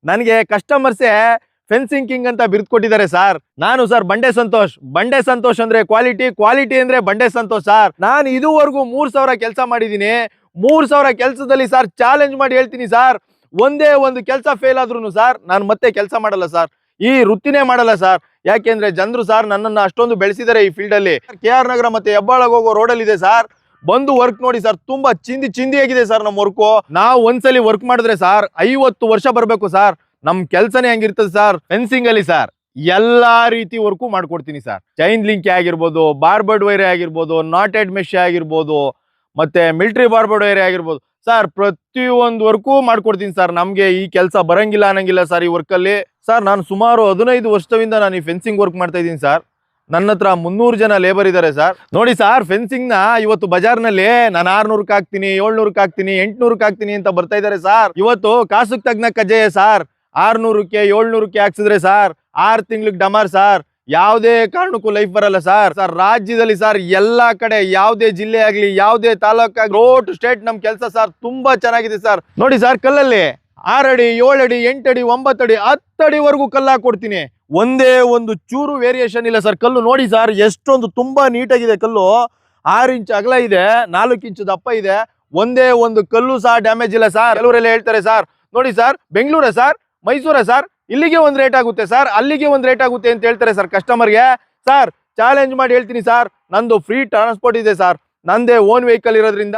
ನನಗೆ ಕಸ್ಟಮರ್ಸೇ fencing king ಅಂತ ಬಿರುದು ಕೊಟ್ಟಿದ್ದಾರೆ ಸರ್. ನಾನು ಸರ್ ಬಂಡೆ ಸಂತೋಷ್ ಅಂದ್ರೆ ಕ್ವಾಲಿಟಿ ಅಂದ್ರೆ ಬಂಡೆ ಸಂತೋಷ್ ಸರ್. ನಾನು ಇದುವರೆಗೂ 3,000 ಕೆಲಸ ಮಾಡಿದೀನಿ. 3,000 ಕೆಲಸದಲ್ಲಿ ಸರ್ ಚಾಲೆಂಜ್ ಮಾಡಿ ಹೇಳ್ತೀನಿ ಸರ್, ಒಂದೇ ಒಂದು ಕೆಲಸ ಫೇಲ್ ಆದ್ರೂ ಸರ್ ನಾನು ಮತ್ತೆ ಕೆಲಸ ಮಾಡಲ್ಲ ಸರ್, ಈ ವೃತ್ತಿನೇ ಮಾಡಲ್ಲ ಸರ್. ಯಾಕೆಂದ್ರೆ ಜನರು ಸರ್ ನನ್ನನ್ನು ಅಷ್ಟೊಂದು ಬೆಳೆಸಿದ್ದಾರೆ ಈ ಫೀಲ್ಡ್ ಅಲ್ಲಿ. KR ನಗರ ಮತ್ತೆ ಹೆಬ್ಬಾಳಗೆ ಹೋಗೋ ರೋಡಲ್ಲಿ ಇದೆ ಸರ್, ಬಂದು ವರ್ಕ್ ನೋಡಿ ಸರ್, ತುಂಬಾ ಚಿಂದಿ ಆಗಿದೆ ಸರ್ ನಮ್ಮ ವರ್ಕು. ನಾವು ಒಂದ್ಸಲಿ ವರ್ಕ್ ಮಾಡಿದ್ರೆ ಸರ್ 50 ವರ್ಷ ಬರ್ಬೇಕು ಸರ್. ನಮ್ ಕೆಲ್ಸನೇ ಹಂಗಿರ್ತದೆ ಸರ್. ಫೆನ್ಸಿಂಗ್ ಅಲ್ಲಿ ಸರ್ ಎಲ್ಲಾ ರೀತಿ ವರ್ಕು ಮಾಡ್ಕೊಡ್ತೀನಿ ಸರ್. ಚೈನ್ ಲಿಂಕ್ ಆಗಿರ್ಬೋದು, ಬಾರ್ಬರ್ಡ್ ವೈರ್ ಆಗಿರ್ಬೋದು, ನಾಟೆಡ್ ಮೆಶ್ ಆಗಿರ್ಬೋದು, ಮತ್ತೆ ಮಿಲಿಟರಿ ಬಾರ್ಬರ್ಡ್ ವೈರ್ ಆಗಿರ್ಬೋದು ಸರ್, ಪ್ರತಿಯೊಂದು ವರ್ಕು ಮಾಡ್ಕೊಡ್ತೀನಿ ಸರ್. ನಮ್ಗೆ ಈ ಕೆಲಸ ಬರಂಗಿಲ್ಲ ಅನ್ನಂಗಿಲ್ಲ ಸರ್ ಈ ವರ್ಕ್ ಅಲ್ಲಿ. ಸರ್ ನಾನು ಸುಮಾರು 15 ವರ್ಷದಿಂದ ನಾನು ಈ ಫೆನ್ಸಿಂಗ್ ವರ್ಕ್ ಮಾಡ್ತಾ ಇದ್ದೀನಿ ಸರ್. ನನ್ನ ಹತ್ರ 300 ಜನ ಲೇಬರ್ ಇದ್ದಾರೆ ಸರ್. ನೋಡಿ ಸರ್, ಫೆನ್ಸಿಂಗ್ ನ ಇವತ್ತು ಬಜಾರ್ನಲ್ಲಿ ನಾನು 600ಕ್ಕೆ ಹಾಕ್ತೀನಿ, 700ಕ್ಕೆ ಹಾಕ್ತೀನಿ, 800ಕ್ಕೆ ಹಾಕ್ತೀನಿ ಅಂತ ಬರ್ತಾ ಇದ್ದಾರೆ ಸರ್. ಇವತ್ತು ಕಾಸುಕ್ ತಗ್ನ ಕಜ್ಜೆಯ ಸರ್. 600ಕ್ಕೆ 700ಕ್ಕೆ ಹಾಕ್ಸಿದ್ರೆ ಸರ್ 6 ತಿಂಗ್ಳಿಗೆ ಡಮಾರ್ ಸರ್. ಯಾವುದೇ ಕಾರಣಕ್ಕೂ ಲೈಫ್ ಬರಲ್ಲ ಸರ್. ಸರ್ ರಾಜ್ಯದಲ್ಲಿ ಸರ್ ಎಲ್ಲಾ ಕಡೆ ಯಾವುದೇ ಜಿಲ್ಲೆ ಆಗ್ಲಿ, ಯಾವುದೇ ತಾಲೂಕ್ ಆಗ್ಲಿ, ರೋಡ್ ಸ್ಟೇಟ್ ನಮ್ ಕೆಲಸ ಸರ್ ತುಂಬಾ ಚೆನ್ನಾಗಿದೆ ಸರ್. ನೋಡಿ ಸರ್, ಕಲ್ಲಲ್ಲಿ 6 ಅಡಿ, 7 ಅಡಿ, 8 ಅಡಿ, 9 ಅಡಿ, 10 ಅಡಿವರೆಗೂ ಕಲ್ಲು ಹಾಕೊಡ್ತೀನಿ. ಒಂದೇ ಒಂದು ಚೂರು ವೇರಿಯೇಷನ್ ಇಲ್ಲ ಸರ್. ಕಲ್ಲು ನೋಡಿ ಸರ್ ಎಷ್ಟೊಂದು ತುಂಬಾ ನೀಟಾಗಿದೆ ಕಲ್ಲು. 6 ಇಂಚ್ ಅಗಲ ಇದೆ, 4 ಇಂಚ್ ದಪ್ಪ ಇದೆ. ಒಂದೇ ಒಂದು ಕಲ್ಲು ಸಹ ಡ್ಯಾಮೇಜ್ ಇಲ್ಲ ಸರ್. ಕೆಲವರೆಲ್ಲ ಹೇಳ್ತಾರೆ ಸರ್, ನೋಡಿ ಸರ್ ಬೆಂಗಳೂರ ಸರ್, ಮೈಸೂರ ಸರ್, ಇಲ್ಲಿಗೆ ಒಂದು ರೇಟ್ ಆಗುತ್ತೆ ಸರ್, ಅಲ್ಲಿಗೆ ಒಂದು ರೇಟ್ ಆಗುತ್ತೆ ಅಂತ ಹೇಳ್ತಾರೆ ಸರ್ ಕಸ್ಟಮರ್ಗೆ. ಸರ್ ಚಾಲೆಂಜ್ ಮಾಡಿ ಹೇಳ್ತೀನಿ ಸರ್, ನಂದು ಫ್ರೀ ಟ್ರಾನ್ಸ್ಪೋರ್ಟ್ ಇದೆ ಸರ್. ನಂದೇ ಓನ್ ವೆಹಿಕಲ್ ಇರೋದ್ರಿಂದ